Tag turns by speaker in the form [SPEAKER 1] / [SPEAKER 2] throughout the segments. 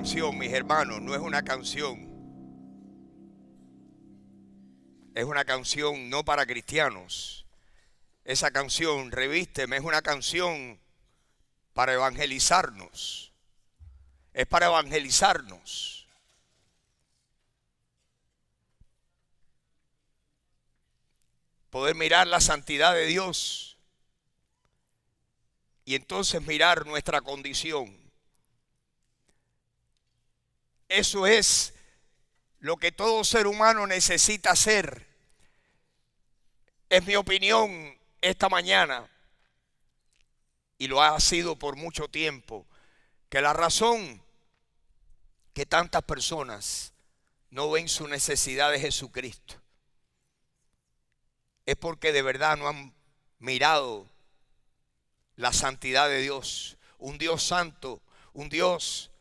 [SPEAKER 1] canción, mis hermanos, no es una canción. Es una canción no para cristianos. Esa canción, Revísteme, es una canción para evangelizarnos. Es para evangelizarnos. Poder mirar la santidad de Dios y entonces mirar nuestra condición. Eso es lo que todo ser humano necesita hacer. Es mi opinión esta mañana, y lo ha sido por mucho tiempo, que la razón que tantas personas no ven su necesidad de Jesucristo es porque de verdad no han mirado la santidad de Dios. Un Dios santo, un Dios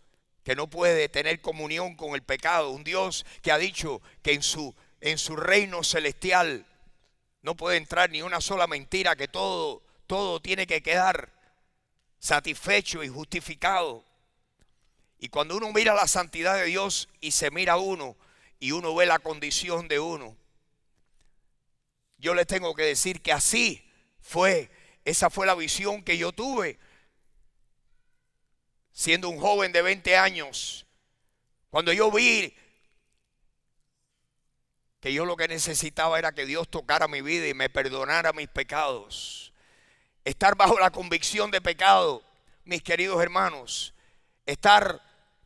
[SPEAKER 1] que no puede tener comunión con el pecado, un Dios que ha dicho que en su reino celestial no puede entrar ni una sola mentira, que todo tiene que quedar satisfecho y justificado. Y cuando uno mira la santidad de Dios y se mira a uno y uno ve la condición de uno, yo les tengo que decir que así fue, esa fue la visión que yo tuve siendo un joven de 20 años. Cuando yo vi que yo lo que necesitaba era que Dios tocara mi vida y me perdonara mis pecados. Estar bajo la convicción de pecado, mis queridos hermanos,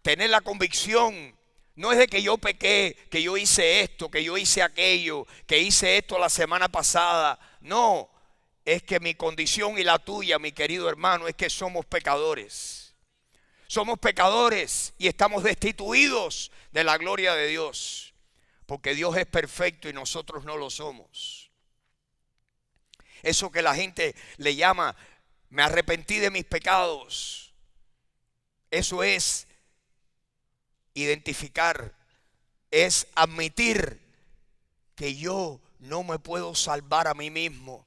[SPEAKER 1] tener la convicción, no es de que yo pequé, que yo hice esto, que yo hice aquello, que hice esto la semana pasada. No, es que mi condición y la tuya, mi querido hermano, es que somos pecadores. Somos pecadores y estamos destituidos de la gloria de Dios, porque Dios es perfecto y nosotros no lo somos. Eso que la gente le llama, me arrepentí de mis pecados, eso es identificar, es admitir que yo no me puedo salvar a mí mismo,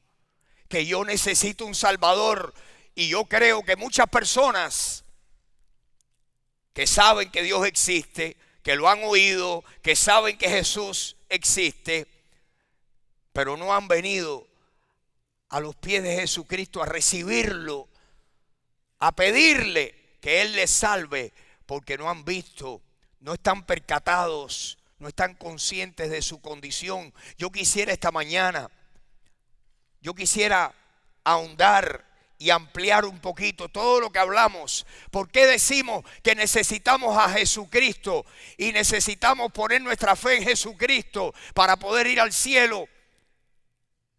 [SPEAKER 1] que yo necesito un Salvador. Y yo creo que muchas personas que saben que Dios existe, que lo han oído, que saben que Jesús existe, pero no han venido a los pies de Jesucristo a recibirlo, a pedirle que Él les salve, porque no han visto, no están percatados, no están conscientes de su condición. Yo quisiera esta mañana, yo quisiera ahondar y ampliar un poquito todo lo que hablamos. ¿Por qué decimos que necesitamos a Jesucristo y necesitamos poner nuestra fe en Jesucristo para poder ir al cielo?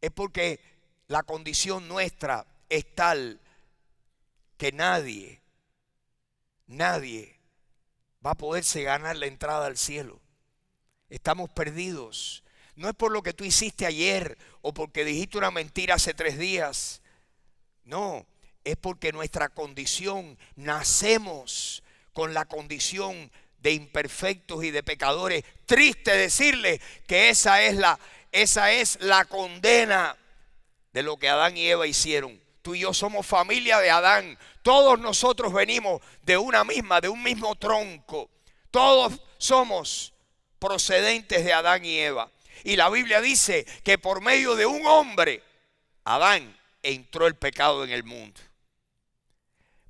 [SPEAKER 1] Es porque la condición nuestra es tal que nadie va a poderse ganar la entrada al cielo. Estamos perdidos. No es por lo que tú hiciste ayer o porque dijiste una mentira hace 3 días. No, es porque nuestra condición, nacemos con la condición de imperfectos y de pecadores. Triste decirle que esa es la condena de lo que Adán y Eva hicieron. Tú y yo somos familia de Adán. Todos nosotros venimos de un mismo tronco. Todos somos procedentes de Adán y Eva. Y la Biblia dice que por medio de un hombre, Adán, entró el pecado en el mundo.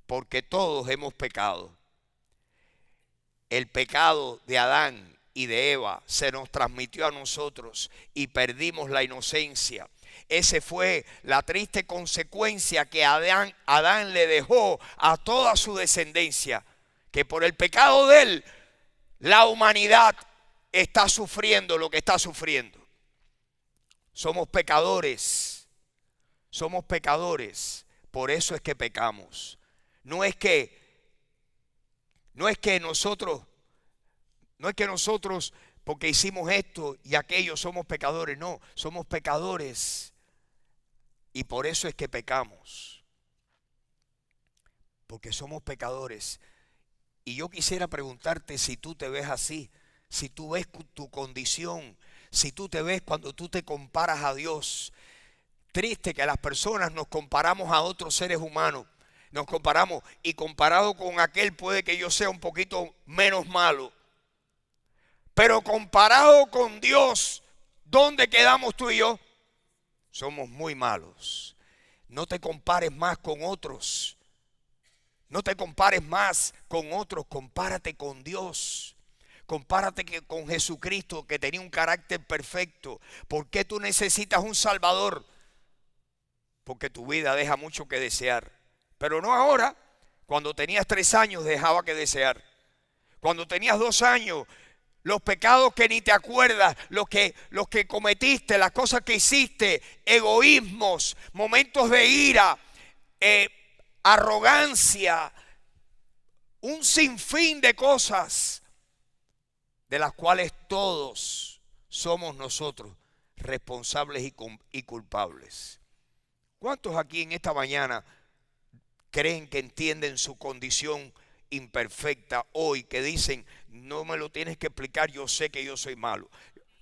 [SPEAKER 1] Porque todos hemos pecado. El pecado de Adán y de Eva se nos transmitió a nosotros y perdimos la inocencia. Esa fue la triste consecuencia que Adán le dejó a toda su descendencia, que por el pecado de él, la humanidad está sufriendo lo que está sufriendo. Somos pecadores, por eso es que pecamos. No es que nosotros, porque hicimos esto y aquello somos pecadores. No, somos pecadores y por eso es que pecamos. Porque somos pecadores. Y yo quisiera preguntarte si tú te ves así, si tú ves tu condición, si tú te ves cuando tú te comparas a Dios. Triste que las personas nos comparamos a otros seres humanos. Nos comparamos y comparado con aquel puede que yo sea un poquito menos malo. Pero comparado con Dios, ¿dónde quedamos tú y yo? Somos muy malos. No te compares más con otros. No te compares más con otros. Compárate con Dios. Compárate con Jesucristo, que tenía un carácter perfecto. ¿Por qué tú necesitas un Salvador? Porque tu vida deja mucho que desear. Pero no ahora. Cuando tenías 3 años dejaba que desear. Cuando tenías 2 años, los pecados que ni te acuerdas, los que cometiste, las cosas que hiciste, egoísmos, momentos de ira, arrogancia, un sinfín de cosas de las cuales todos somos nosotros responsables y culpables. ¿Cuántos aquí en esta mañana creen que entienden su condición imperfecta hoy, que dicen, no me lo tienes que explicar, yo sé que yo soy malo?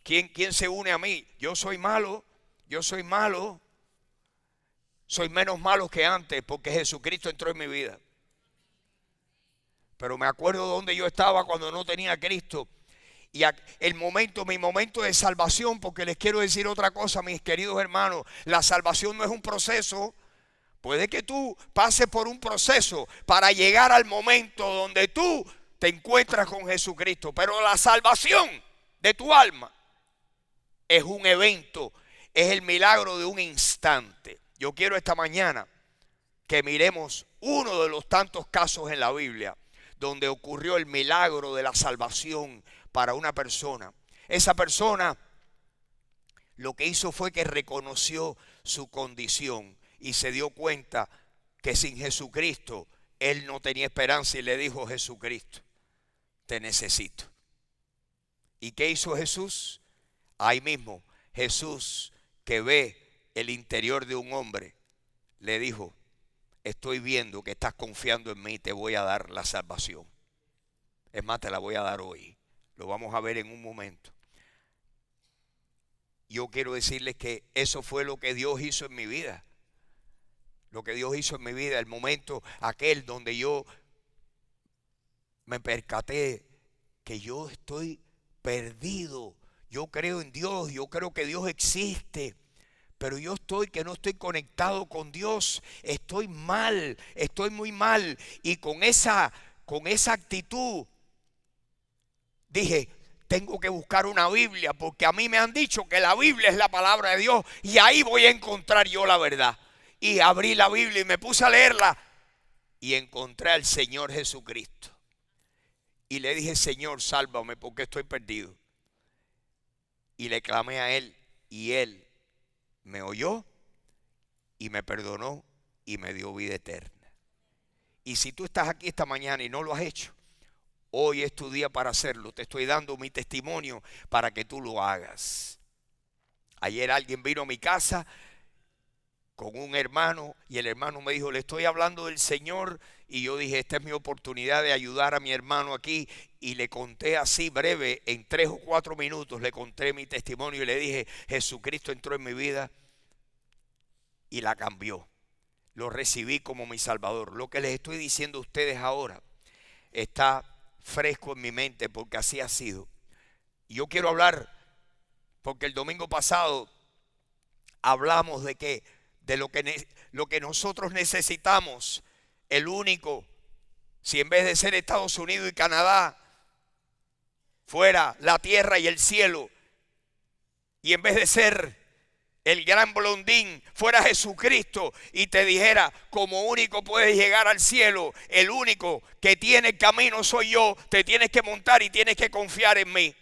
[SPEAKER 1] ¿Quién se une a mí? Yo soy malo, soy menos malo que antes porque Jesucristo entró en mi vida. Pero me acuerdo dónde yo estaba cuando no tenía a Cristo. Y mi momento de salvación, porque les quiero decir otra cosa, mis queridos hermanos, la salvación no es un proceso. Puede que tú pases por un proceso para llegar al momento donde tú te encuentras con Jesucristo. Pero la salvación de tu alma es un evento, es el milagro de un instante. Yo quiero esta mañana que miremos uno de los tantos casos en la Biblia donde ocurrió el milagro de la salvación para una persona. Esa persona lo que hizo fue que reconoció su condición y se dio cuenta que sin Jesucristo él no tenía esperanza, y le dijo: Jesucristo, te necesito. ¿Y qué hizo Jesús? Ahí mismo, Jesús, que ve el interior de un hombre, le dijo: estoy viendo que estás confiando en mí, te voy a dar la salvación. Es más, te la voy a dar hoy. Lo vamos a ver en un momento. Yo quiero decirles que eso fue lo que Dios hizo en mi vida. Lo que Dios hizo en mi vida, el momento aquel donde yo me percaté que yo estoy perdido. Yo creo en Dios, yo creo que Dios existe, pero yo no estoy conectado con Dios. Estoy mal, estoy muy mal. Y con esa actitud dije: tengo que buscar una Biblia, porque a mí me han dicho que la Biblia es la palabra de Dios y ahí voy a encontrar yo la verdad. Y abrí la Biblia y me puse a leerla y encontré al Señor Jesucristo. Y le dije: Señor, sálvame porque estoy perdido. Y le clamé a Él y Él me oyó y me perdonó y me dio vida eterna. Y si tú estás aquí esta mañana y no lo has hecho, hoy es tu día para hacerlo. Te estoy dando mi testimonio para que tú lo hagas. Ayer alguien vino a mi casa con un hermano y el hermano me dijo: le estoy hablando del Señor. Y yo dije: esta es mi oportunidad de ayudar a mi hermano aquí. Y le conté así breve, en 3 o 4 minutos le conté mi testimonio y le dije: Jesucristo entró en mi vida y la cambió. Lo recibí como mi Salvador. Lo que les estoy diciendo a ustedes ahora está fresco en mi mente porque así ha sido. Y yo quiero hablar, porque el domingo pasado hablamos de lo que nosotros necesitamos. El único, si en vez de ser Estados Unidos y Canadá fuera la tierra y el cielo, y en vez de ser el gran blondín fuera Jesucristo y te dijera: como único puedes llegar al cielo, el único que tiene el camino soy yo, te tienes que montar y tienes que confiar en mí.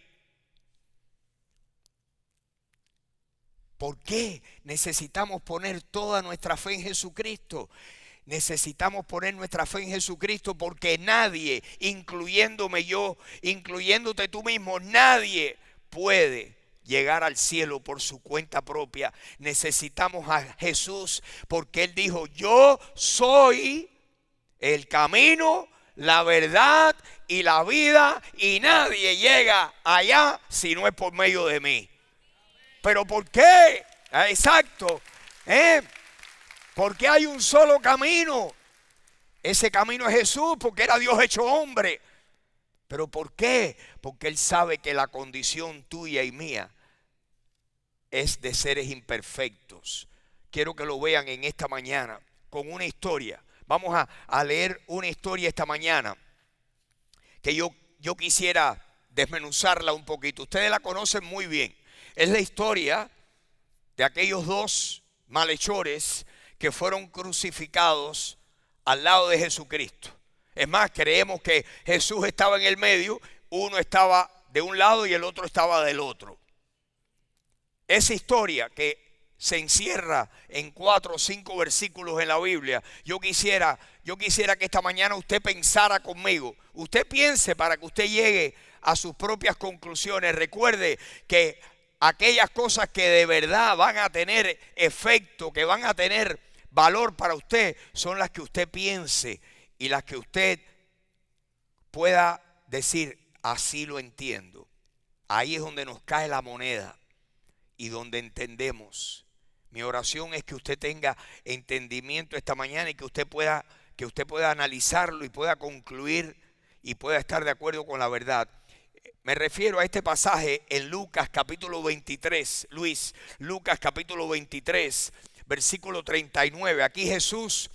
[SPEAKER 1] ¿Por qué necesitamos poner toda nuestra fe en Jesucristo? Necesitamos poner nuestra fe en Jesucristo porque nadie, incluyéndome yo, incluyéndote tú mismo, nadie puede llegar al cielo por su cuenta propia. Necesitamos a Jesús porque Él dijo: yo soy el camino, la verdad y la vida, y nadie llega allá si no es por medio de mí. ¿Pero por qué? Exacto. Porque hay un solo camino. Ese camino es Jesús, porque era Dios hecho hombre. ¿Pero por qué? Porque Él sabe que la condición tuya y mía es de seres imperfectos. Quiero que lo vean en esta mañana con una historia. Vamos a leer una historia esta mañana que yo quisiera desmenuzarla un poquito. Ustedes la conocen muy bien. Es la historia de aquellos dos malhechores que fueron crucificados al lado de Jesucristo. Es más, creemos que Jesús estaba en el medio, uno estaba de un lado y el otro estaba del otro. Esa historia que se encierra en 4 o 5 versículos en la Biblia, yo quisiera que esta mañana usted pensara conmigo. Usted piense para que usted llegue a sus propias conclusiones. Recuerde que aquellas cosas que de verdad van a tener efecto, que van a tener valor para usted, son las que usted piense y las que usted pueda decir, así lo entiendo. Ahí es donde nos cae la moneda y donde entendemos. Mi oración es que usted tenga entendimiento esta mañana y que usted pueda analizarlo y pueda concluir y pueda estar de acuerdo con la verdad. Me refiero a este pasaje en Lucas capítulo 23, Lucas capítulo 23, versículo 39. Aquí Jesús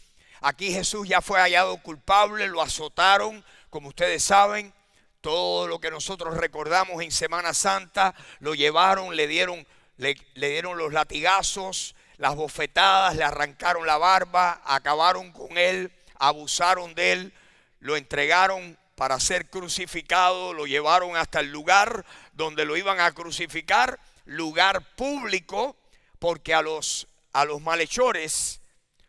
[SPEAKER 1] ya fue hallado culpable, lo azotaron, como ustedes saben, todo lo que nosotros recordamos en Semana Santa, lo llevaron, le dieron los latigazos, las bofetadas, le arrancaron la barba, acabaron con él, abusaron de él, lo entregaron para ser crucificado, lo llevaron hasta el lugar donde lo iban a crucificar, lugar público, porque a los malhechores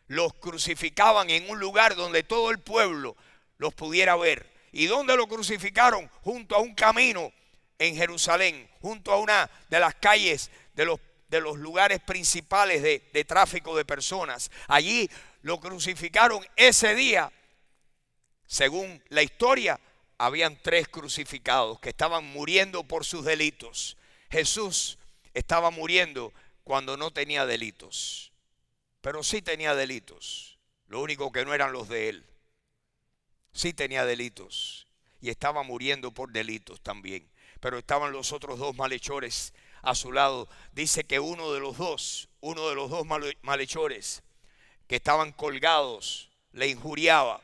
[SPEAKER 1] los crucificaban en un lugar donde todo el pueblo los pudiera ver. ¿Y dónde lo crucificaron? Junto a un camino en Jerusalén, junto a una de las calles de los lugares principales de tráfico de personas. Allí lo crucificaron ese día. Según la historia, habían 3 crucificados que estaban muriendo por sus delitos. Jesús estaba muriendo cuando no tenía delitos, pero sí tenía delitos. Lo único que no eran los de él. Sí tenía delitos y estaba muriendo por delitos también. Pero estaban los otros 2 malhechores a su lado. Dice que uno de los dos malhechores que estaban colgados le injuriaba,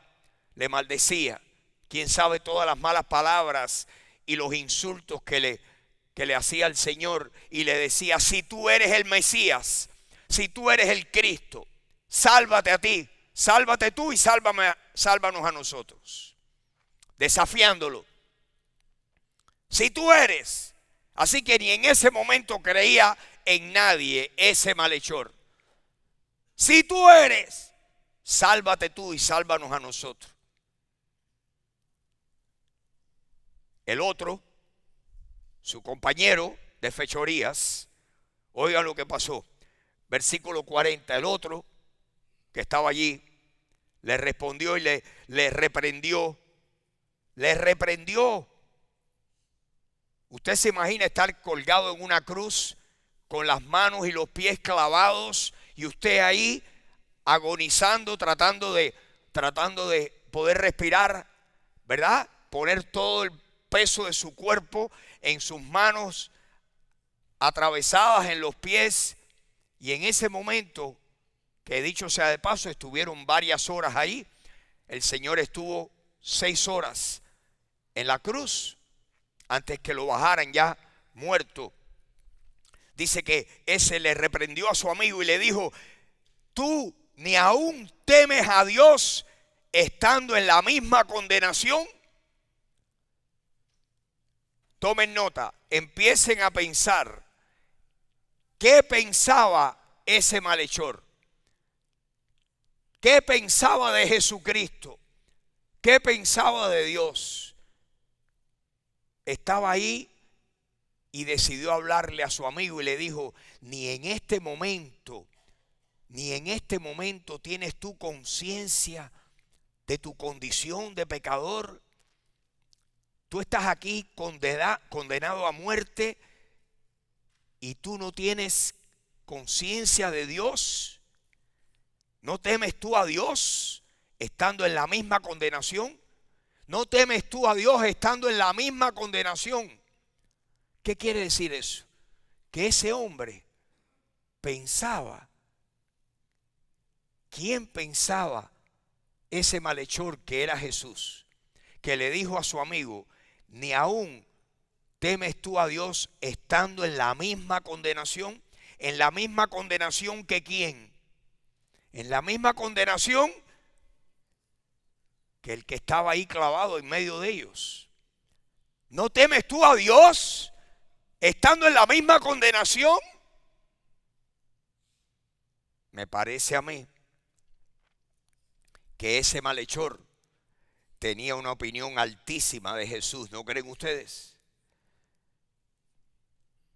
[SPEAKER 1] le maldecía. Quién sabe todas las malas palabras y los insultos que le hacía al Señor, y le decía: si tú eres el Mesías, si tú eres el Cristo, sálvate a ti, sálvate tú y sálvanos a nosotros. Desafiándolo. Si tú eres. Así que ni en ese momento creía en nadie ese malhechor. Si tú eres, sálvate tú y sálvanos a nosotros. El otro, su compañero de fechorías, oigan lo que pasó. Versículo 40, el otro que estaba allí le respondió y le reprendió. Le reprendió. Usted se imagina estar colgado en una cruz con las manos y los pies clavados y usted ahí agonizando, tratando de poder respirar, ¿verdad? Poner todo el peso de su cuerpo en sus manos atravesadas en los pies, y en ese momento, que dicho sea de paso, estuvieron varias horas ahí. El Señor estuvo 6 horas en la cruz antes que lo bajaran ya muerto. Dice que ese le reprendió a su amigo y le dijo: tú ni aún temes a Dios estando en la misma condenación. Tomen nota, empiecen a pensar qué pensaba ese malhechor, qué pensaba de Jesucristo, qué pensaba de Dios. Estaba ahí y decidió hablarle a su amigo y le dijo: ni en este momento tienes tú conciencia de tu condición de pecador. Tú estás aquí condenado a muerte y tú no tienes conciencia de Dios. ¿No temes tú a Dios estando en la misma condenación? ¿No temes tú a Dios estando en la misma condenación? ¿Qué quiere decir eso? Que ese hombre pensaba. ¿Quién pensaba? Ese malhechor que era Jesús, que le dijo a su amigo, ni aún temes tú a Dios estando en la misma condenación. ¿En la misma condenación que quién? En la misma condenación que el que estaba ahí clavado en medio de ellos. ¿No temes tú a Dios estando en la misma condenación? Me parece a mí que ese malhechor tenía una opinión altísima de Jesús, ¿no creen ustedes?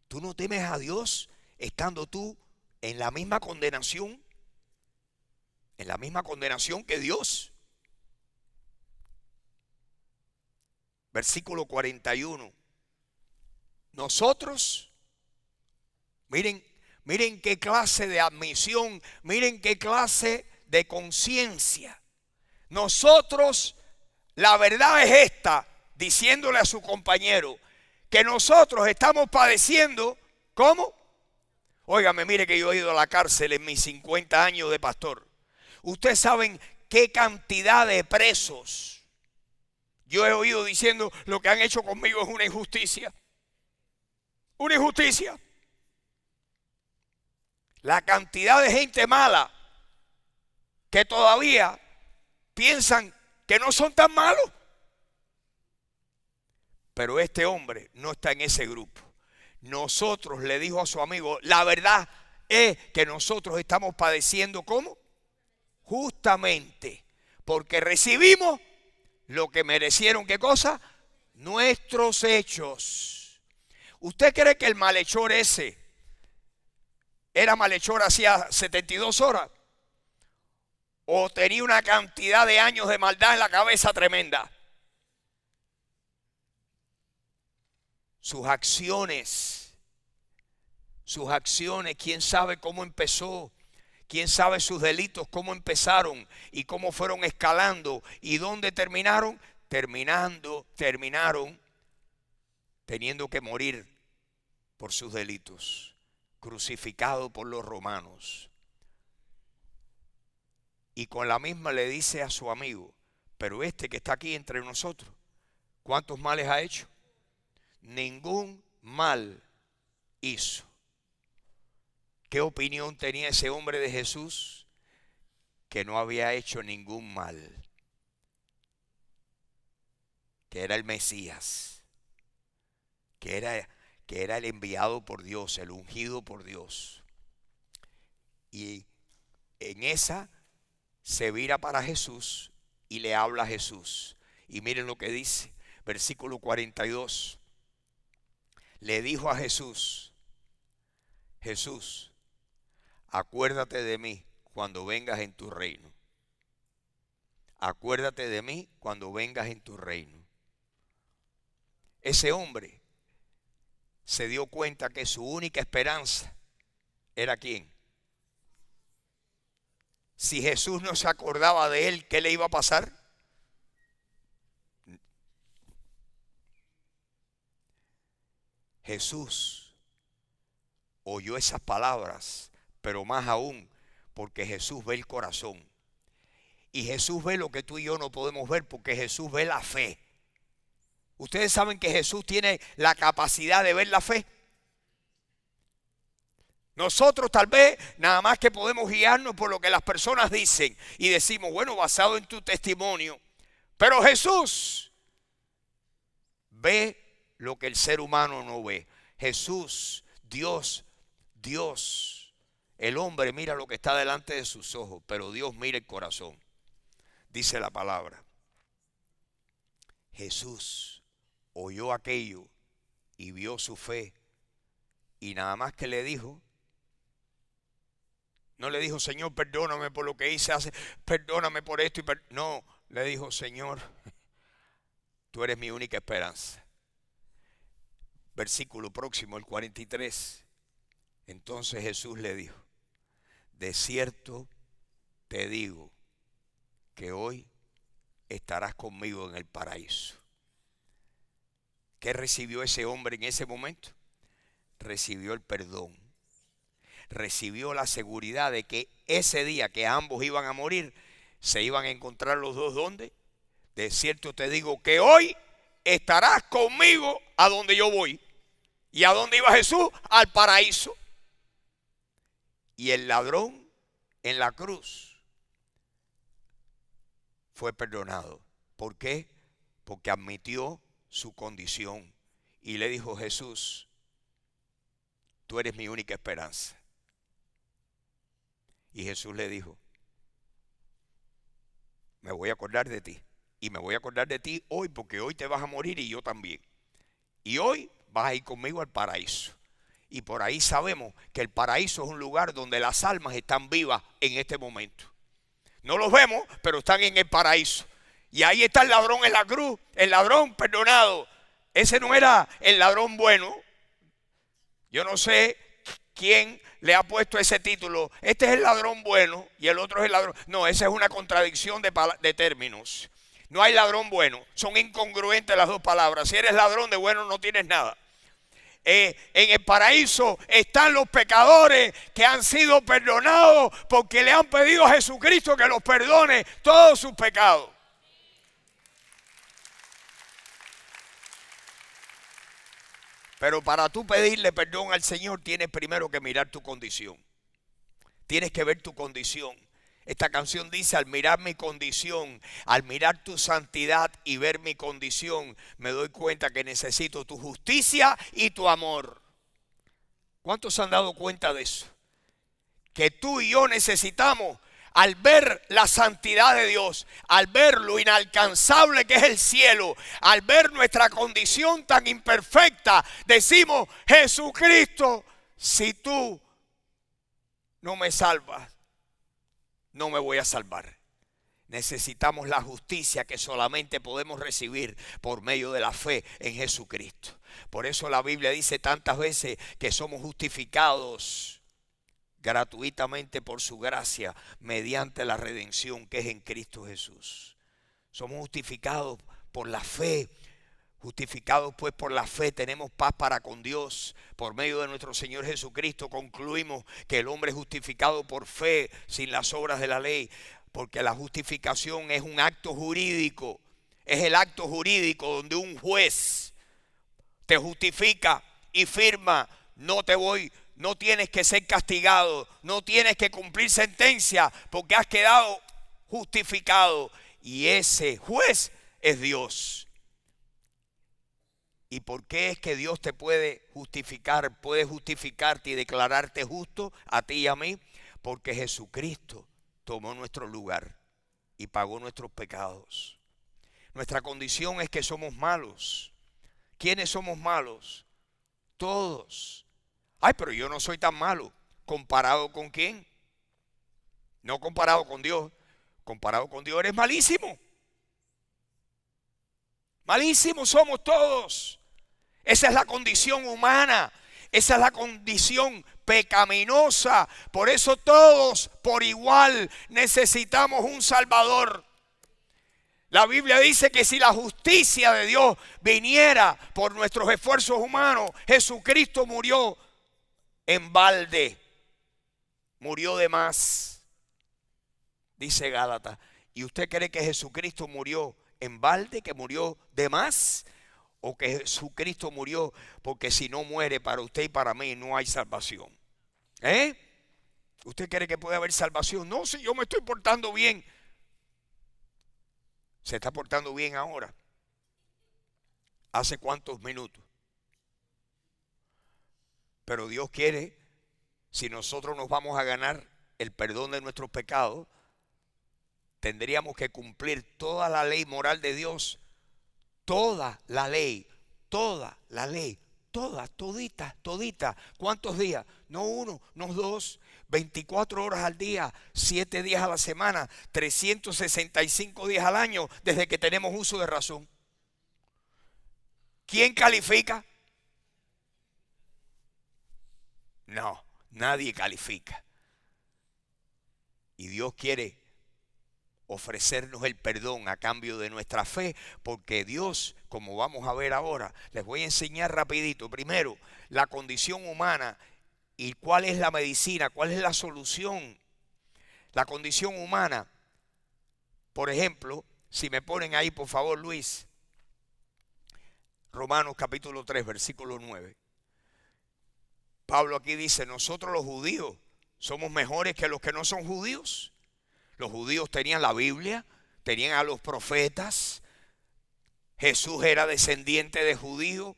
[SPEAKER 1] ¿Tú no temes a Dios estando tú en la misma condenación? En la misma condenación que Dios. Versículo 41. Nosotros, miren qué clase de admisión, miren qué clase de conciencia. Nosotros, la verdad es esta, diciéndole a su compañero, que nosotros estamos padeciendo, ¿cómo? Óigame, mire que yo he ido a la cárcel en mis 50 años de pastor. Ustedes saben qué cantidad de presos yo he oído diciendo, lo que han hecho conmigo es una injusticia. Una injusticia. La cantidad de gente mala que todavía piensan que no son tan malos. Pero este hombre no está en ese grupo. Nosotros, le dijo a su amigo, la verdad es que nosotros estamos padeciendo, ¿cómo? Justamente porque recibimos lo que merecieron, ¿qué cosa? Nuestros hechos. ¿Usted cree que el malhechor ese era malhechor hacía 72 horas? ¿O tenía una cantidad de años de maldad en la cabeza tremenda? Sus acciones, quién sabe cómo empezó, quién sabe sus delitos, cómo empezaron y cómo fueron escalando y dónde terminaron. Terminaron teniendo que morir por sus delitos, crucificado por los romanos. Y con la misma le dice a su amigo, pero este que está aquí entre nosotros, ¿cuántos males ha hecho? Ningún mal hizo. ¿Qué opinión tenía ese hombre de Jesús? Que no había hecho ningún mal, que era el Mesías, que era el enviado por Dios, el ungido por Dios. Y en esa se vira para Jesús y le habla a Jesús. Y miren lo que dice, versículo 42. Le dijo a Jesús, Jesús, acuérdate de mí cuando vengas en tu reino. Acuérdate de mí cuando vengas en tu reino. Ese hombre se dio cuenta que su única esperanza era ¿quién? Si Jesús no se acordaba de él, ¿qué le iba a pasar? Jesús oyó esas palabras, pero más aún porque Jesús ve el corazón. Y Jesús ve lo que tú y yo no podemos ver, porque Jesús ve la fe. Ustedes saben que Jesús tiene la capacidad de ver la fe. Nosotros tal vez nada más que podemos guiarnos por lo que las personas dicen y decimos, bueno, basado en tu testimonio. Pero Jesús ve lo que el ser humano no ve. Jesús, Dios, el hombre mira lo que está delante de sus ojos, pero Dios mira el corazón. Dice la palabra. Jesús oyó aquello y vio su fe y nada más que le dijo, no le dijo, Señor, perdóname por lo que hice, perdóname por esto. No, le dijo, Señor, tú eres mi única esperanza. Versículo próximo, el 43. Entonces Jesús le dijo, de cierto te digo que hoy estarás conmigo en el paraíso. ¿Qué recibió ese hombre en ese momento? Recibió el perdón. Recibió la seguridad de que ese día que ambos iban a morir, se iban a encontrar los dos. ¿Dónde? De cierto te digo que hoy estarás conmigo a donde yo voy. ¿Y a dónde iba Jesús? Al paraíso. Y el ladrón en la cruz fue perdonado. ¿Por qué? Porque admitió su condición y le dijo: Jesús, tú eres mi única esperanza. Y Jesús le dijo: me voy a acordar de ti. Y me voy a acordar de ti hoy, porque hoy te vas a morir y yo también. Y hoy vas a ir conmigo al paraíso. Y por ahí sabemos que el paraíso es un lugar donde las almas están vivas en este momento. No los vemos, pero están en el paraíso. Y ahí está el ladrón en la cruz, el ladrón perdonado. Ese no era el ladrón bueno. Yo no sé quién le ha puesto ese título. Este es el ladrón bueno y el otro es el ladrón. No, esa es una contradicción de términos. No hay ladrón bueno. Son incongruentes las dos palabras. Si eres ladrón, de bueno no tienes nada. En el paraíso están los pecadores que han sido perdonados porque le han pedido a Jesucristo que los perdone todos sus pecados. Pero para tú pedirle perdón al Señor tienes primero que mirar tu condición. Tienes que ver tu condición. Esta canción dice: al mirar mi condición, al mirar tu santidad y ver mi condición, me doy cuenta que necesito tu justicia y tu amor. ¿Cuántos se han dado cuenta de eso? Que tú y yo necesitamos, al ver la santidad de Dios, al ver lo inalcanzable que es el cielo, al ver nuestra condición tan imperfecta, decimos: Jesucristo, si tú no me salvas, no me voy a salvar. Necesitamos la justicia que solamente podemos recibir por medio de la fe en Jesucristo. Por eso la Biblia dice tantas veces que somos justificados gratuitamente por su gracia mediante la redención que es en Cristo Jesús. Somos justificados por la fe. Justificados pues por la fe tenemos paz para con Dios por medio de nuestro Señor Jesucristo. Concluimos que el hombre es justificado por fe sin las obras de la ley, porque la justificación es un acto jurídico. Es el acto jurídico donde un juez te justifica y firma: no tienes que ser castigado, no tienes que cumplir sentencia porque has quedado justificado. Y ese juez es Dios. ¿Y por qué es que Dios te puede justificar, puede justificarte y declararte justo a ti y a mí? Porque Jesucristo tomó nuestro lugar y pagó nuestros pecados. Nuestra condición es que somos malos. ¿Quiénes somos malos? Todos. Ay, pero yo no soy tan malo. ¿Comparado con quién? No comparado con Dios. Comparado con Dios eres malísimo. Malísimos somos todos. Esa es la condición humana. Esa es la condición pecaminosa. Por eso todos por igual necesitamos un Salvador. La Biblia dice que si la justicia de Dios viniera por nuestros esfuerzos humanos, Jesucristo murió en balde. Murió de más. Dice Gálatas. ¿Y usted cree que Jesucristo murió en balde, que murió de más? ¿O que Jesucristo murió porque si no muere para usted y para mí no hay salvación? ¿Usted cree que puede haber salvación? No, si yo me estoy portando bien. ¿Se está portando bien ahora? ¿Hace cuántos minutos? Pero Dios quiere, si nosotros nos vamos a ganar el perdón de nuestros pecados, tendríamos que cumplir toda la ley moral de Dios. Toda la ley, todita. ¿Cuántos días? No uno, no dos, 24 horas al día, 7 días a la semana, 365 días al año, desde que tenemos uso de razón. ¿Quién califica? No, nadie califica. Y Dios quiere ofrecernos el perdón a cambio de nuestra fe, porque Dios, como vamos a ver ahora, les voy a enseñar rapidito. Primero, la condición humana y cuál es la medicina, cuál es la solución. La condición humana, por ejemplo, si me ponen ahí por favor Luis, Romanos capítulo 3, versículo 9. Pablo aquí dice, nosotros los judíos somos mejores que los que no son judíos. Los judíos tenían la Biblia, tenían a los profetas, Jesús era descendiente de judíos,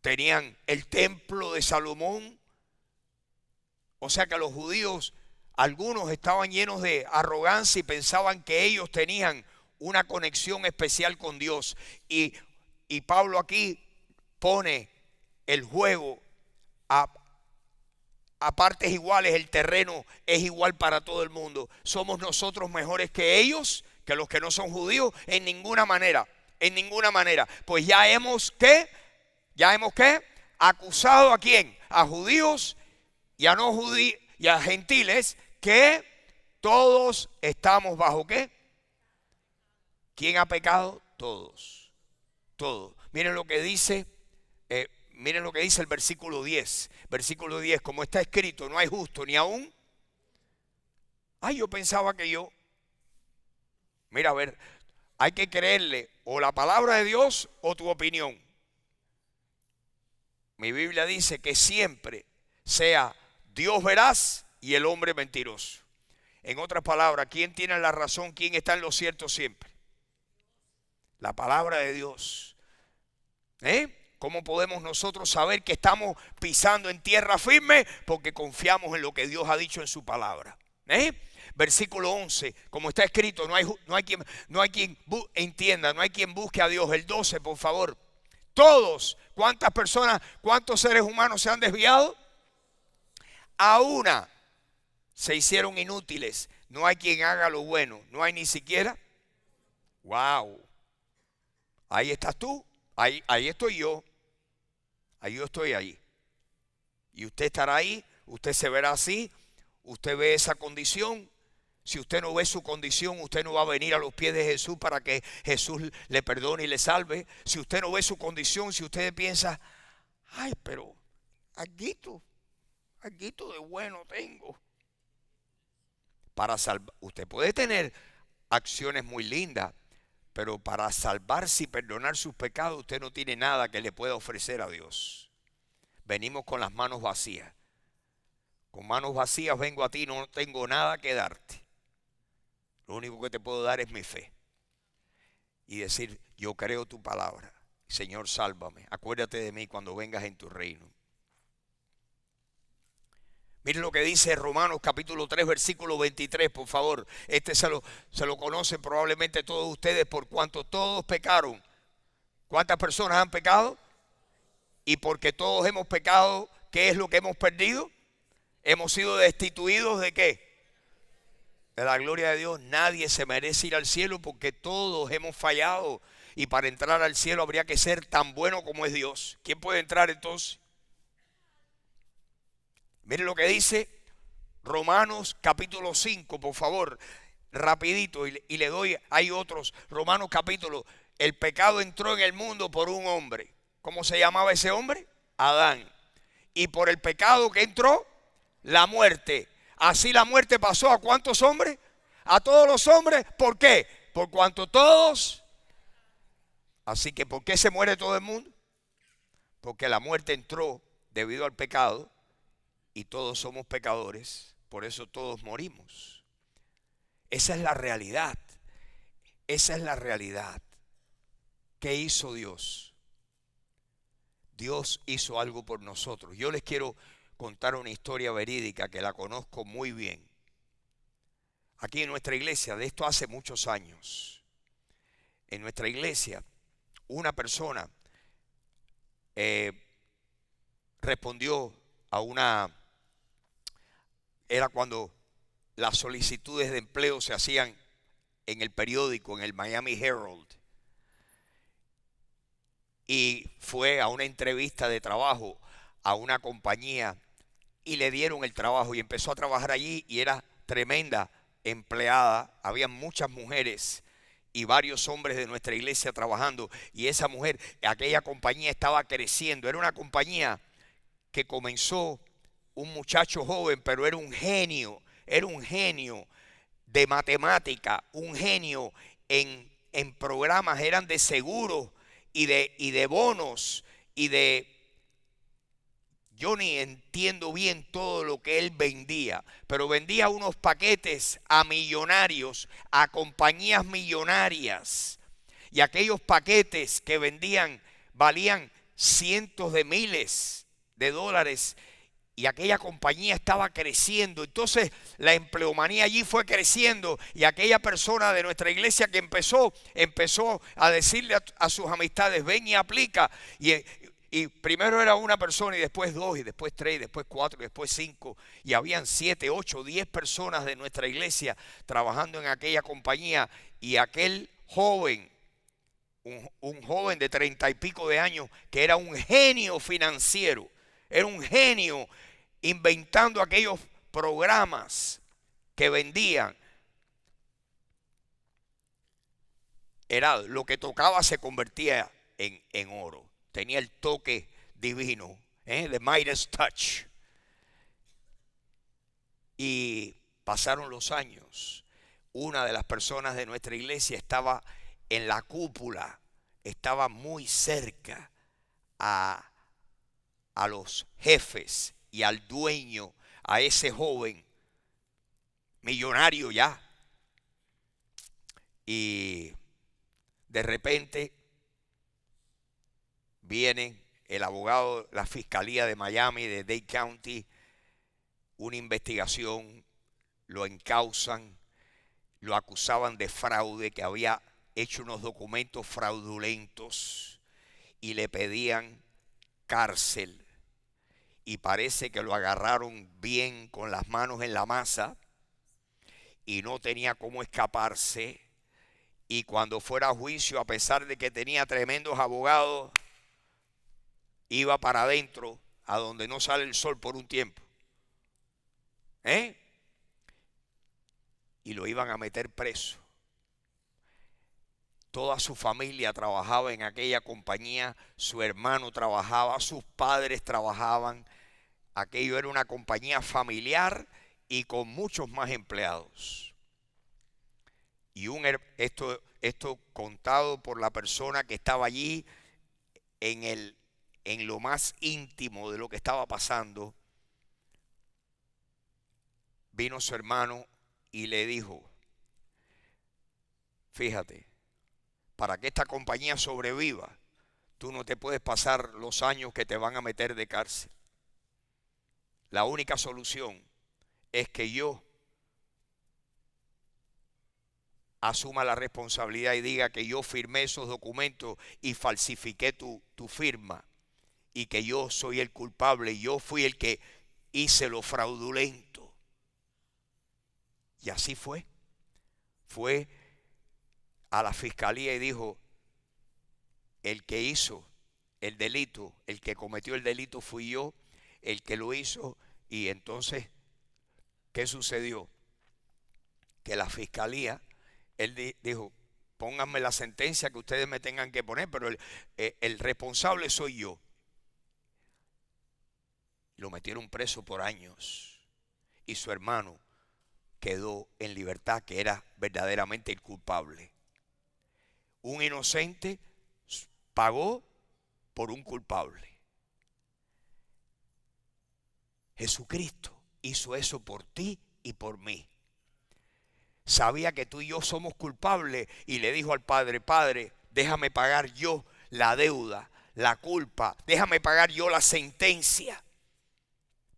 [SPEAKER 1] tenían el templo de Salomón. O sea que los judíos, algunos estaban llenos de arrogancia y pensaban que ellos tenían una conexión especial con Dios. Y Pablo aquí pone el juego a partes iguales, el terreno es igual para todo el mundo. ¿Somos nosotros mejores que ellos, que los que no son judíos? En ninguna manera, en ninguna manera. Pues ya hemos acusado ¿a quién? A judíos y a no judíos y a gentiles, que todos estamos bajo ¿qué? ¿Quién ha pecado? Todos. Todos. Miren lo que dice el versículo 10. Versículo 10, como está escrito, no hay justo ni aún. Ay, yo pensaba que yo. Mira, a ver, hay que creerle o la palabra de Dios o tu opinión. Mi Biblia dice que siempre sea Dios veraz y el hombre mentiroso. En otras palabras, ¿quién tiene la razón? ¿Quién está en lo cierto siempre? La palabra de Dios. ¿Cómo podemos nosotros saber que estamos pisando en tierra firme? Porque confiamos en lo que Dios ha dicho en su palabra. Versículo 11, como está escrito, no hay quien entienda, no hay quien busque a Dios. El 12, por favor. Todos, ¿cuántas personas, cuántos seres humanos se han desviado? A una se hicieron inútiles. No hay quien haga lo bueno, no hay ni siquiera. Wow. Ahí estás tú, ahí estoy yo. Ahí yo estoy ahí. Y usted estará ahí, usted se verá así, usted ve esa condición. Si usted no ve su condición, usted no va a venir a los pies de Jesús para que Jesús le perdone y le salve. Si usted no ve su condición, si usted piensa, ay, pero alguito de bueno tengo. Para salvar, usted puede tener acciones muy lindas, pero para salvarse y perdonar sus pecados, usted no tiene nada que le pueda ofrecer a Dios. Venimos con las manos vacías. Con manos vacías vengo a ti, no tengo nada que darte. Lo único que te puedo dar es mi fe. Y decir, yo creo tu palabra. Señor, sálvame. Acuérdate de mí cuando vengas en tu reino. Miren lo que dice Romanos capítulo 3, versículo 23, por favor. Este se lo conocen probablemente todos ustedes, por cuanto todos pecaron. ¿Cuántas personas han pecado? Y porque todos hemos pecado, ¿qué es lo que hemos perdido? Hemos sido destituidos ¿de qué? De la gloria de Dios. Nadie se merece ir al cielo porque todos hemos fallado. Y para entrar al cielo habría que ser tan bueno como es Dios. ¿Quién puede entrar entonces? Miren lo que dice Romanos capítulo 5, por favor, rapidito, y le doy, hay otros, Romanos capítulo, el pecado entró en el mundo por un hombre. ¿Cómo se llamaba ese hombre? Adán. Y por el pecado que entró, la muerte. Así la muerte pasó ¿a cuántos hombres? A todos los hombres. ¿Por qué? Por cuanto todos. Así que ¿por qué se muere todo el mundo? Porque la muerte entró debido al pecado. Y todos somos pecadores, por eso todos morimos. Esa es la realidad. Esa es la realidad. ¿Qué hizo Dios? Dios hizo algo por nosotros. Yo les quiero contar una historia verídica que la conozco muy bien. Aquí en nuestra iglesia, de esto hace muchos años. En nuestra iglesia, una persona respondió a era cuando las solicitudes de empleo se hacían en el periódico, en el Miami Herald. Y fue a una entrevista de trabajo a una compañía y le dieron el trabajo y empezó a trabajar allí y era tremenda empleada, había muchas mujeres y varios hombres de nuestra iglesia trabajando, y esa mujer, aquella compañía estaba creciendo. Era una compañía que comenzó un muchacho joven, pero era un genio de matemática, un genio en programas, eran de seguros y de bonos y de... Yo ni entiendo bien todo lo que él vendía, pero vendía unos paquetes a millonarios, a compañías millonarias. Y aquellos paquetes que vendían valían cientos de miles de dólares. Y aquella compañía estaba creciendo. Entonces la empleomanía allí fue creciendo. Y aquella persona de nuestra iglesia que empezó a decirle a sus amistades: ven y aplica. Y primero era una persona, y después dos, y después tres, y después cuatro, y después cinco. Y habían 7, 8, 10 personas de nuestra iglesia trabajando en aquella compañía. Y aquel joven, un joven de 30 y pico de años, que era un genio financiero, era un genio inventando aquellos programas que vendían. Era lo que tocaba, se convertía en oro. Tenía el toque divino, the Midas touch. Y pasaron los años. Una de las personas de nuestra iglesia estaba en la cúpula, estaba muy cerca a los jefes y al dueño, a ese joven millonario ya. Y de repente viene el abogado, la fiscalía de Miami, de Dade County, una investigación, lo encausan, lo acusaban de fraude, que había hecho unos documentos fraudulentos, y le pedían cárcel. Y parece que lo agarraron bien con las manos en la masa y no tenía cómo escaparse. Y cuando fuera a juicio, a pesar de que tenía tremendos abogados, iba para adentro, a donde no sale el sol por un tiempo. Y lo iban a meter preso. Toda su familia trabajaba en aquella compañía, su hermano trabajaba, sus padres trabajaban. Aquello era una compañía familiar y con muchos más empleados. Y esto contado por la persona que estaba allí en lo más íntimo de lo que estaba pasando. Vino su hermano y le dijo: fíjate, para que esta compañía sobreviva, tú no te puedes pasar los años que te van a meter de cárcel. La única solución es que yo asuma la responsabilidad y diga que yo firmé esos documentos y falsifiqué tu firma, y que yo soy el culpable, y yo fui el que hice lo fraudulento. Y así fue. Fue a la fiscalía y dijo: el que hizo el delito, el que cometió el delito fui yo, el que lo hizo. Y entonces, ¿qué sucedió? Que la fiscalía, él dijo: pónganme la sentencia que ustedes me tengan que poner, pero el responsable soy yo. Lo metieron preso por años y su hermano quedó en libertad, que era verdaderamente el culpable. Un inocente pagó por un culpable. Jesucristo hizo eso por ti y por mí. Sabía que tú y yo somos culpables y le dijo al Padre: Padre, déjame pagar yo la deuda, la culpa, déjame pagar yo la sentencia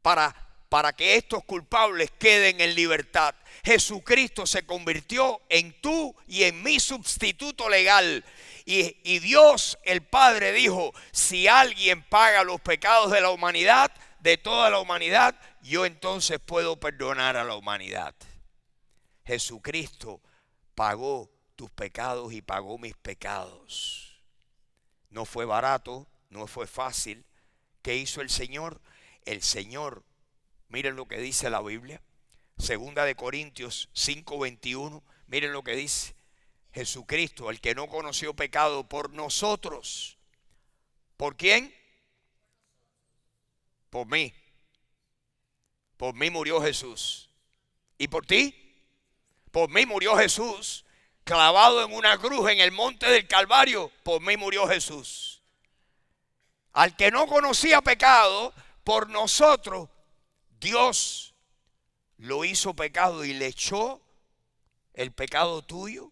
[SPEAKER 1] para que estos culpables queden en libertad. Jesucristo se convirtió en tú y en mi sustituto legal. Y Dios el Padre dijo: si alguien paga los pecados de la humanidad, de toda la humanidad, yo entonces puedo perdonar a la humanidad. Jesucristo pagó tus pecados y pagó mis pecados. No fue barato, no fue fácil. ¿Qué hizo el Señor? El Señor, miren lo que dice la Biblia: Segunda de Corintios 5:21. Miren lo que dice. Jesucristo, el que no conoció pecado, por nosotros. ¿Por quién? Por mí. Por mí murió Jesús. ¿Y por ti? Por mí murió Jesús. Clavado en una cruz en el monte del Calvario, por mí murió Jesús. Al que no conocía pecado, por nosotros, Dios lo hizo pecado y le echó el pecado tuyo,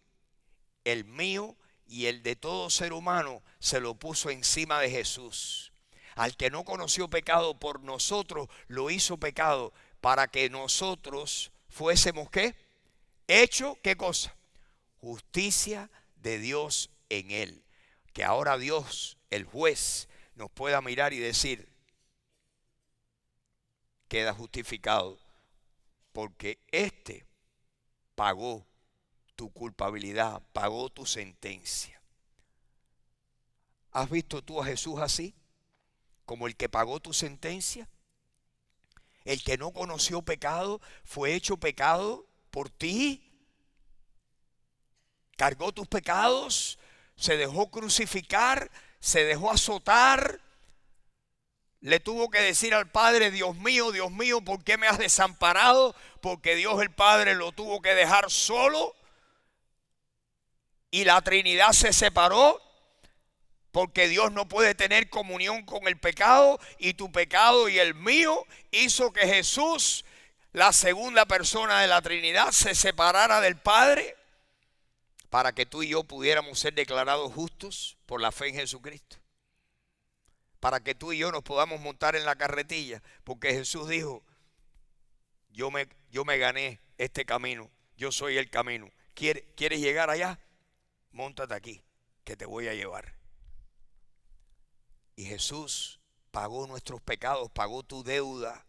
[SPEAKER 1] el mío y el de todo ser humano, se lo puso encima de Jesús. Al que no conoció pecado, por nosotros lo hizo pecado, para que nosotros fuésemos, ¿qué? Hecho, ¿qué cosa? Justicia de Dios en él. Que ahora Dios, el juez, nos pueda mirar y decir, queda justificado, porque este pagó tu culpabilidad, pagó tu sentencia. ¿Has visto tú a Jesús así? Como el que pagó tu sentencia. El que no conoció pecado fue hecho pecado por ti. Cargó tus pecados, se dejó crucificar, se dejó azotar. Le tuvo que decir al Padre, Dios mío, ¿por qué me has desamparado? Porque Dios el Padre lo tuvo que dejar solo. Y la Trinidad se separó. Porque Dios no puede tener comunión con el pecado, y tu pecado y el mío hizo que Jesús, la segunda persona de la Trinidad, se separara del Padre para que tú y yo pudiéramos ser declarados justos por la fe en Jesucristo. Para que tú y yo nos podamos montar en la carretilla, porque Jesús dijo, yo me gané este camino, yo soy el camino. ¿Quieres llegar allá? Móntate aquí, que te voy a llevar. Y Jesús pagó nuestros pecados, pagó tu deuda.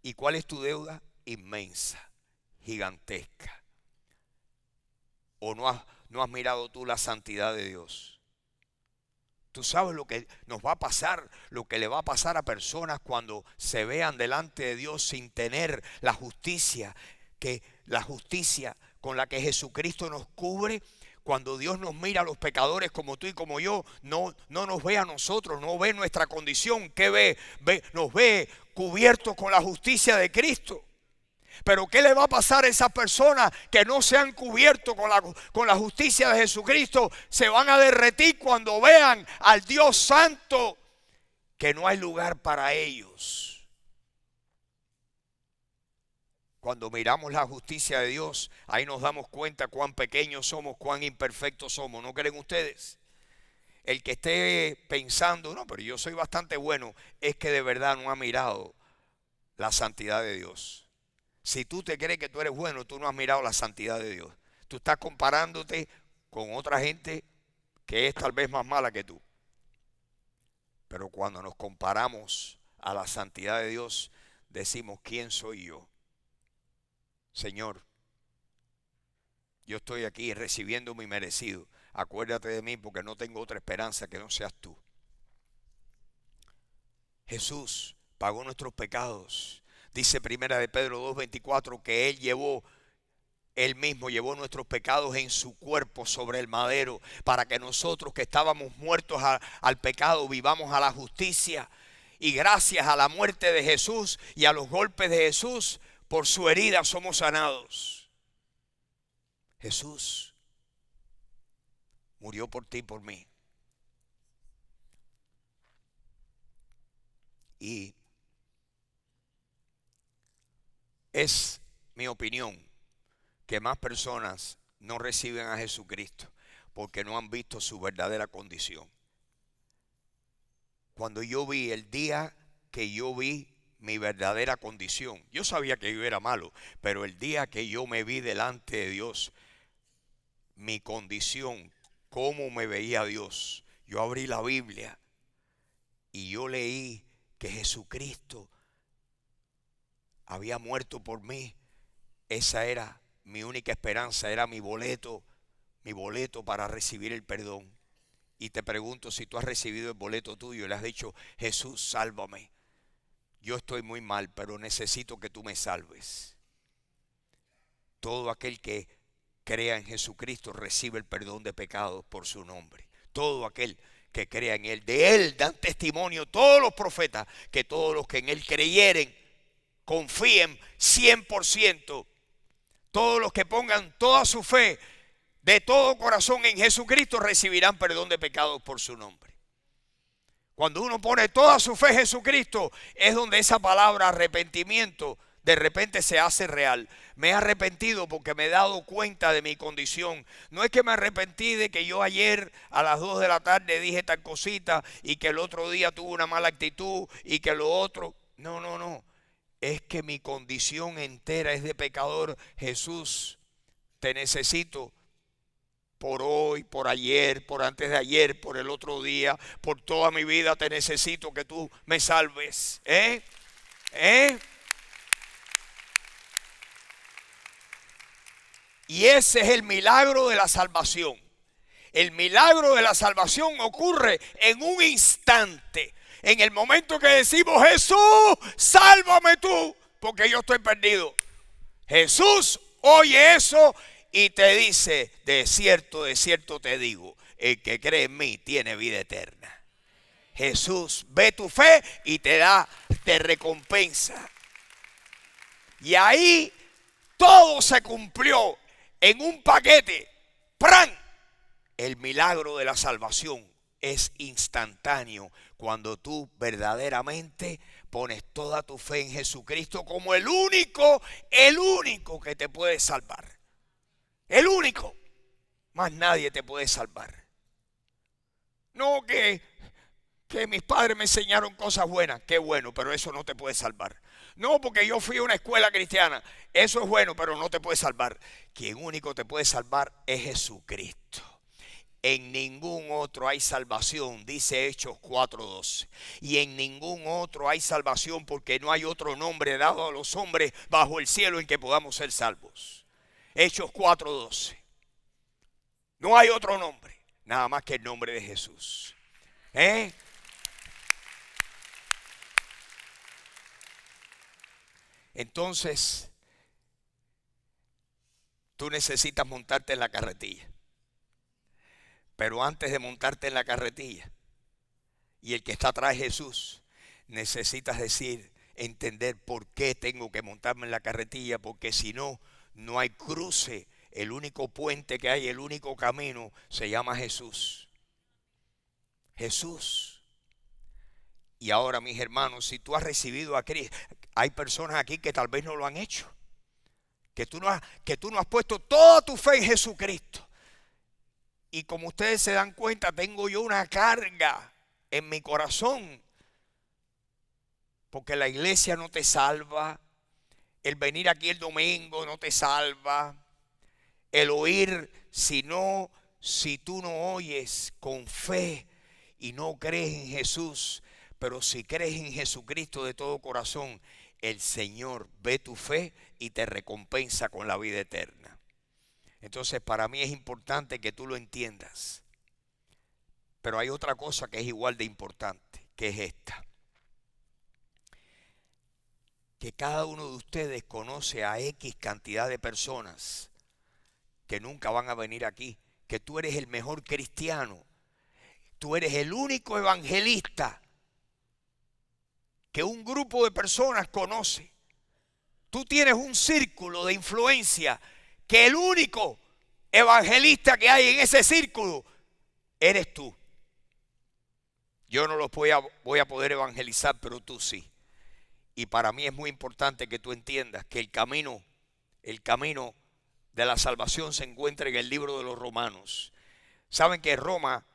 [SPEAKER 1] ¿Y cuál es tu deuda? Inmensa, gigantesca. ¿O no has mirado tú la santidad de Dios? Tú sabes lo que nos va a pasar, lo que le va a pasar a personas cuando se vean delante de Dios sin tener la justicia con la que Jesucristo nos cubre. Cuando Dios nos mira a los pecadores como tú y como yo, no nos ve a nosotros, no ve nuestra condición. ¿Qué ve? Nos ve cubiertos con la justicia de Cristo. Pero ¿qué le va a pasar a esas personas que no se han cubierto con la justicia de Jesucristo? Se van a derretir cuando vean al Dios Santo, que no hay lugar para ellos. Cuando miramos la justicia de Dios, ahí nos damos cuenta cuán pequeños somos, cuán imperfectos somos. ¿No creen ustedes? El que esté pensando, no, pero yo soy bastante bueno, es que de verdad no ha mirado la santidad de Dios. Si tú te crees que tú eres bueno, tú no has mirado la santidad de Dios. Tú estás comparándote con otra gente que es tal vez más mala que tú. Pero cuando nos comparamos a la santidad de Dios, decimos, ¿quién soy yo? Señor, yo estoy aquí recibiendo mi merecido. Acuérdate de mí porque no tengo otra esperanza que no seas tú. Jesús pagó nuestros pecados. Dice Primera de Pedro 2:24 que Él mismo llevó nuestros pecados en su cuerpo sobre el madero, para que nosotros que estábamos muertos al pecado vivamos a la justicia. Y gracias a la muerte de Jesús y a los golpes de Jesús, por su herida somos sanados. Jesús murió por ti y por mí. Y es mi opinión que más personas no reciben a Jesucristo porque no han visto su verdadera condición. Cuando yo vi, el día que yo vi mi verdadera condición, yo sabía que yo era malo, pero el día que yo me vi delante de Dios, mi condición, cómo me veía Dios, yo abrí la Biblia y yo leí que Jesucristo había muerto por mí. Esa era mi única esperanza, era mi boleto para recibir el perdón. Y te pregunto, si tú has recibido el boleto tuyo y le has dicho, Jesús, sálvame. Yo estoy muy mal, pero necesito que tú me salves. todo aquel que crea en Jesucristo recibe el perdón de pecados por su nombre. Todo aquel que crea en Él. De Él dan testimonio todos los profetas, que todos los que en Él creyeren, confíen 100%. Todos los que pongan toda su fe de todo corazón en Jesucristo recibirán perdón de pecados por su nombre. Cuando uno pone toda su fe en Jesucristo, es donde esa palabra arrepentimiento de repente se hace real. Me he arrepentido porque me he dado cuenta de mi condición. No es que me arrepentí de que yo ayer a las 2 de la tarde dije tal cosita y que el otro día tuve una mala actitud y que lo otro. No. Es que mi condición entera es de pecador. Jesús, te necesito. Por hoy, por ayer, por antes de ayer, por el otro día, por toda mi vida te necesito que tú me salves. Y ese es el milagro de la salvación. El milagro de la salvación ocurre en un instante. En el momento que decimos, Jesús, sálvame tú, porque yo estoy perdido. Jesús oye eso y te dice, de cierto te digo, el que cree en mí tiene vida eterna. Jesús ve tu fe y te recompensa. Y ahí todo se cumplió en un paquete. ¡Pran! El milagro de la salvación es instantáneo cuando tú verdaderamente pones toda tu fe en Jesucristo como el único que te puede salvar. El único. Más nadie te puede salvar. No que mis padres me enseñaron cosas buenas. Qué bueno, pero eso no te puede salvar. No, porque yo fui a una escuela cristiana. Eso es bueno, pero no te puede salvar. Quien único te puede salvar es Jesucristo. En ningún otro hay salvación, dice Hechos 4:12. Y en ningún otro hay salvación porque no hay otro nombre dado a los hombres bajo el cielo en que podamos ser salvos. Hechos 4:12. No hay otro nombre, nada más que el nombre de Jesús. Entonces, tú necesitas montarte en la carretilla. Pero antes de montarte en la carretilla, y el que está atrás de Jesús, necesitas entender por qué tengo que montarme en la carretilla, porque si no, no hay cruce. El único puente que hay, el único camino, se llama Jesús. Jesús. Y ahora, mis hermanos, si tú has recibido a Cristo, hay personas aquí que tal vez no lo han hecho. Que tú no has puesto toda tu fe en Jesucristo. Y como ustedes se dan cuenta, tengo yo una carga en mi corazón. Porque la iglesia no te salva. El venir aquí el domingo no te salva. El oír, si tú no oyes con fe y no crees en Jesús, pero si crees en Jesucristo de todo corazón, el Señor ve tu fe y te recompensa con la vida eterna. Entonces, para mí es importante que tú lo entiendas. Pero hay otra cosa que es igual de importante, que es esta. Que cada uno de ustedes conoce a X cantidad de personas que nunca van a venir aquí. Que tú eres el mejor cristiano. Tú eres el único evangelista que un grupo de personas conoce. Tú tienes un círculo de influencia que el único evangelista que hay en ese círculo eres tú. Yo no los voy a poder evangelizar, pero tú sí. Y para mí es muy importante que tú entiendas que el camino de la salvación se encuentra en el libro de los Romanos. Saben que Roma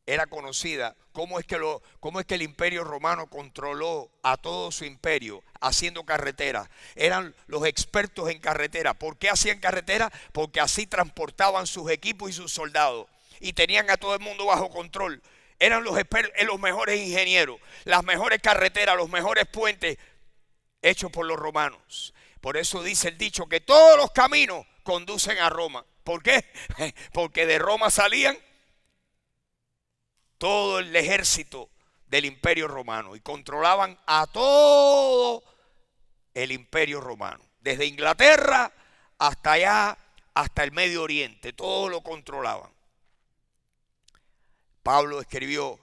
[SPEAKER 1] era conocida. ¿Cómo es que el imperio romano controló a todo su imperio? Haciendo carreteras. Eran los expertos en carretera. ¿Por qué hacían carretera? Porque así transportaban sus equipos y sus soldados. Y tenían a todo el mundo bajo control. Eran los mejores ingenieros. Las mejores carreteras, los mejores puentes hechos por los romanos. Por eso dice el dicho que todos los caminos conducen a Roma. ¿Por qué? Porque de Roma salían todo el ejército del imperio romano y controlaban a todo el imperio romano, desde Inglaterra hasta allá, hasta el Medio Oriente. Todo lo controlaban. Pablo escribió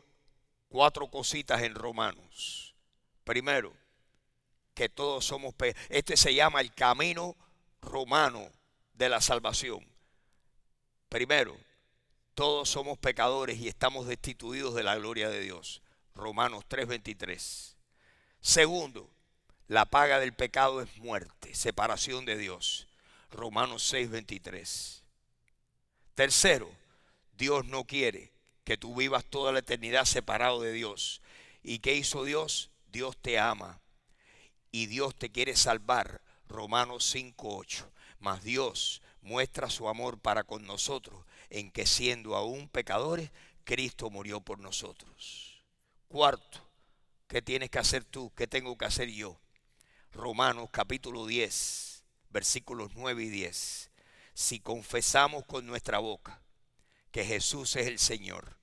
[SPEAKER 1] 4 cositas en Romanos. Primero, que todos somos pecadores. Este se llama el camino romano de la salvación. Primero, todos somos pecadores y estamos destituidos de la gloria de Dios. Romanos 3:23. Segundo, la paga del pecado es muerte, separación de Dios. Romanos 6:23. Tercero, Dios no quiere que tú vivas toda la eternidad separado de Dios. ¿Y qué hizo Dios? Dios te ama y Dios te quiere salvar. Romanos 5:8. Mas Dios muestra su amor para con nosotros en que siendo aún pecadores, Cristo murió por nosotros. Cuarto, ¿qué tienes que hacer tú? ¿Qué tengo que hacer yo? Romanos capítulo 10, versículos 9 y 10. Si confesamos con nuestra boca que Jesús es el Señor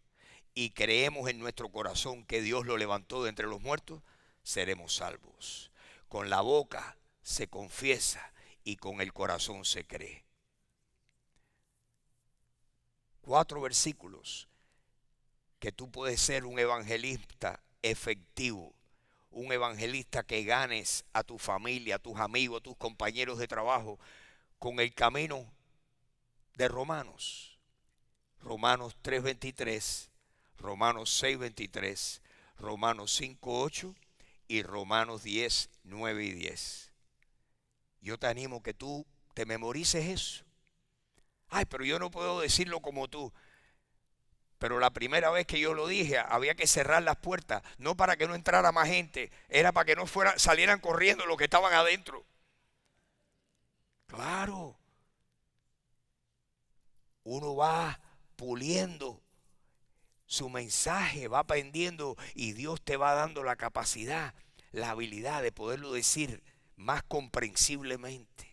[SPEAKER 1] y creemos en nuestro corazón que Dios lo levantó de entre los muertos, seremos salvos. Con la boca se confiesa y con el corazón se cree. 4 versículos que tú puedes ser un evangelista efectivo, un evangelista que ganes a tu familia, a tus amigos, a tus compañeros de trabajo con el camino de Romanos. Romanos 3:23, Romanos 6:23, Romanos 5:8 y Romanos 10:9 y 10. Yo te animo que tú te memorices eso. Ay, pero yo no puedo decirlo como tú. Pero la primera vez que yo lo dije, había que cerrar las puertas, no para que no entrara más gente, era para que no salieran corriendo los que estaban adentro. Claro. Uno va puliendo su mensaje, va aprendiendo y Dios te va dando la capacidad, la habilidad de poderlo decir más comprensiblemente.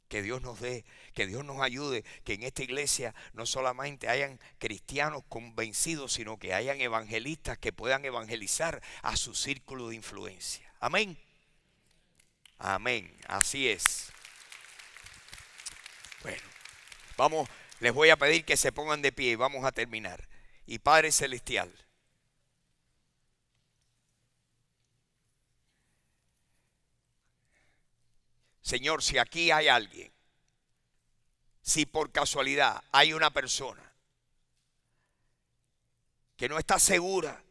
[SPEAKER 1] Que Dios nos dé, que Dios nos ayude, que en esta iglesia no solamente hayan cristianos convencidos, sino que hayan evangelistas que puedan evangelizar a su círculo de influencia. Amén. Amén. Así es. Bueno, vamos, les voy a pedir que se pongan de pie y vamos a terminar. Y Padre Celestial, Señor, si aquí hay alguien, si por casualidad hay una persona que no está segura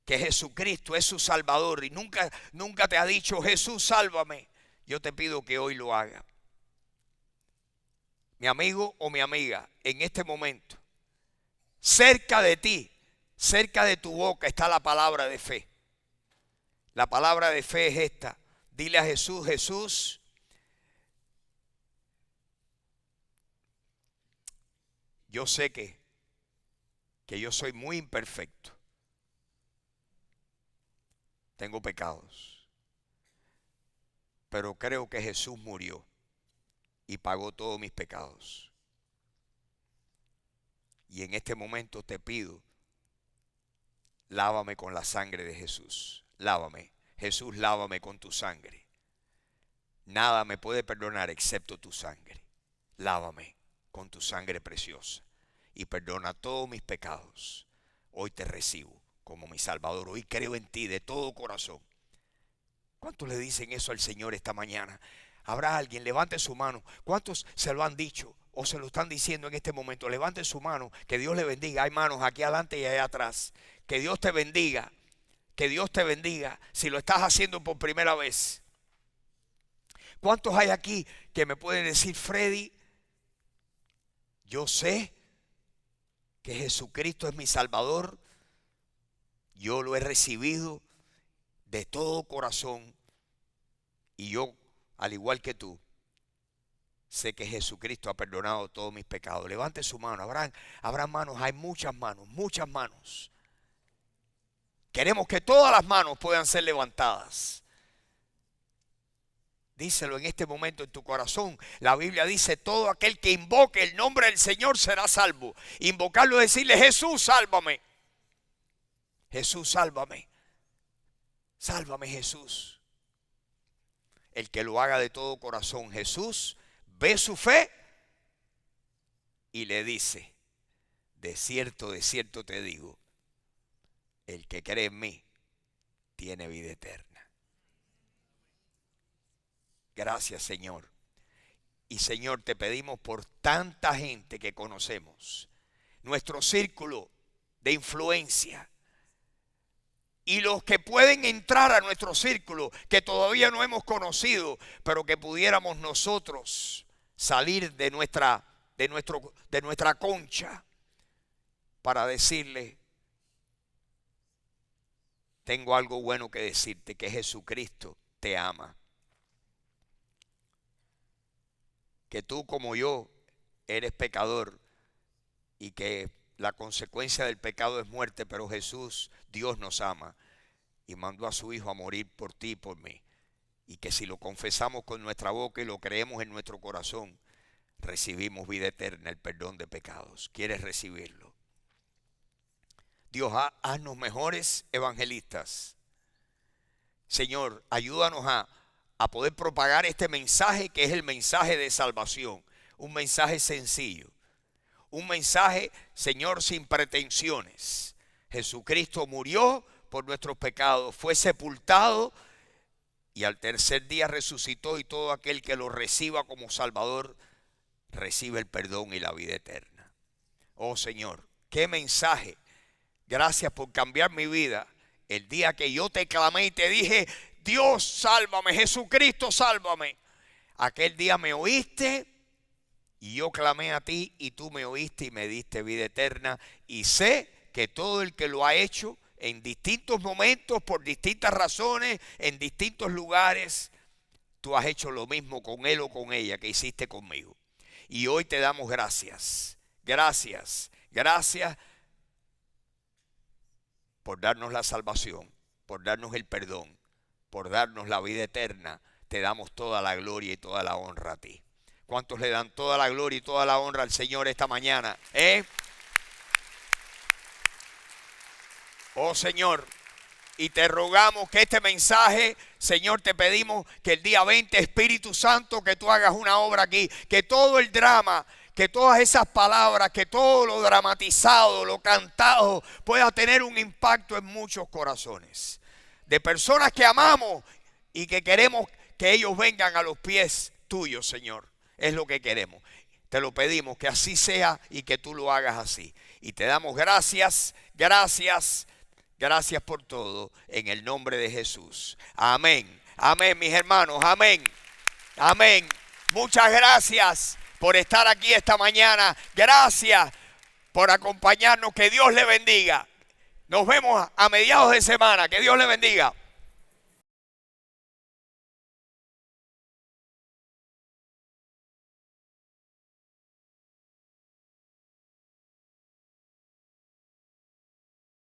[SPEAKER 1] que Jesucristo es su Salvador y nunca te ha dicho, Jesús, sálvame, yo te pido que hoy lo haga. Mi amigo o mi amiga, en este momento, cerca de ti, cerca de tu boca está la palabra de fe. La palabra de fe es esta. Dile a Jesús, Jesús, yo sé que yo soy muy imperfecto. Tengo pecados. Pero creo que Jesús murió y pagó todos mis pecados. Y en este momento te pido, lávame con la sangre de Jesús. Lávame. Jesús, lávame con tu sangre. Nada me puede perdonar excepto tu sangre. Lávame con tu sangre preciosa y perdona todos mis pecados. Hoy te recibo como mi Salvador. Hoy creo en ti de todo corazón. ¿Cuántos le dicen eso al Señor esta mañana? Habrá alguien, levante su mano. ¿Cuántos se lo han dicho o se lo están diciendo en este momento? Levante su mano, que Dios le bendiga. Hay manos aquí adelante y allá atrás. Que Dios te bendiga. Que Dios te bendiga si lo estás haciendo por primera vez. ¿Cuántos hay aquí que me pueden decir, Freddy, yo sé que Jesucristo es mi Salvador, yo lo he recibido de todo corazón y yo, al igual que tú, sé que Jesucristo ha perdonado todos mis pecados? Levante su mano, habrán manos, hay muchas manos, muchas manos. Queremos que todas las manos puedan ser levantadas. Díselo en este momento en tu corazón. La Biblia dice, todo aquel que invoque el nombre del Señor será salvo. Invocarlo es decirle, Jesús, sálvame. Jesús, sálvame. Sálvame, Jesús. el que lo haga de todo corazón. Jesús ve su fe y le dice, de cierto te digo, el que cree en mí tiene vida eterna. Gracias, Señor. Y Señor, te pedimos por tanta gente que conocemos, nuestro círculo de influencia, y los que pueden entrar a nuestro círculo, que todavía no hemos conocido, pero que pudiéramos nosotros salir de nuestra concha para decirle, tengo algo bueno que decirte, que Jesucristo te ama. Que tú como yo eres pecador y que la consecuencia del pecado es muerte, pero Jesús, Dios nos ama y mandó a su Hijo a morir por ti y por mí. Y que si lo confesamos con nuestra boca y lo creemos en nuestro corazón, recibimos vida eterna, el perdón de pecados. ¿Quieres recibirlo? Dios, haznos mejores evangelistas. Señor, ayúdanos a poder propagar este mensaje que es el mensaje de salvación. Un mensaje sencillo. Un mensaje, Señor, sin pretensiones. Jesucristo murió por nuestros pecados, fue sepultado y al tercer día resucitó, y todo aquel que lo reciba como Salvador recibe el perdón y la vida eterna. Oh Señor, qué mensaje. Gracias por cambiar mi vida. El día que yo te clamé y te dije, Dios, sálvame, Jesucristo, sálvame. Aquel día me oíste y yo clamé a ti y tú me oíste y me diste vida eterna. Y sé que todo el que lo ha hecho en distintos momentos, por distintas razones, en distintos lugares, tú has hecho lo mismo con él o con ella que hiciste conmigo. Y hoy te damos gracias. Gracias, gracias por darnos la salvación, por darnos el perdón, por darnos la vida eterna. Te damos toda la gloria y toda la honra a ti. ¿Cuántos le dan toda la gloria y toda la honra al Señor esta mañana? Oh Señor, y te rogamos que este mensaje, Señor, te pedimos que el día 20, Espíritu Santo, que tú hagas una obra aquí, que todo el drama, que todas esas palabras, que todo lo dramatizado, lo cantado, pueda tener un impacto en muchos corazones. De personas que amamos y que queremos que ellos vengan a los pies tuyos, Señor. Es lo que queremos. Te lo pedimos, que así sea y que tú lo hagas así. Y te damos gracias, gracias, gracias por todo, en el nombre de Jesús. Amén, amén, mis hermanos, amén, amén. Muchas gracias por estar aquí esta mañana. Gracias por acompañarnos. Que Dios le bendiga. Nos vemos a mediados de semana. Que Dios le bendiga.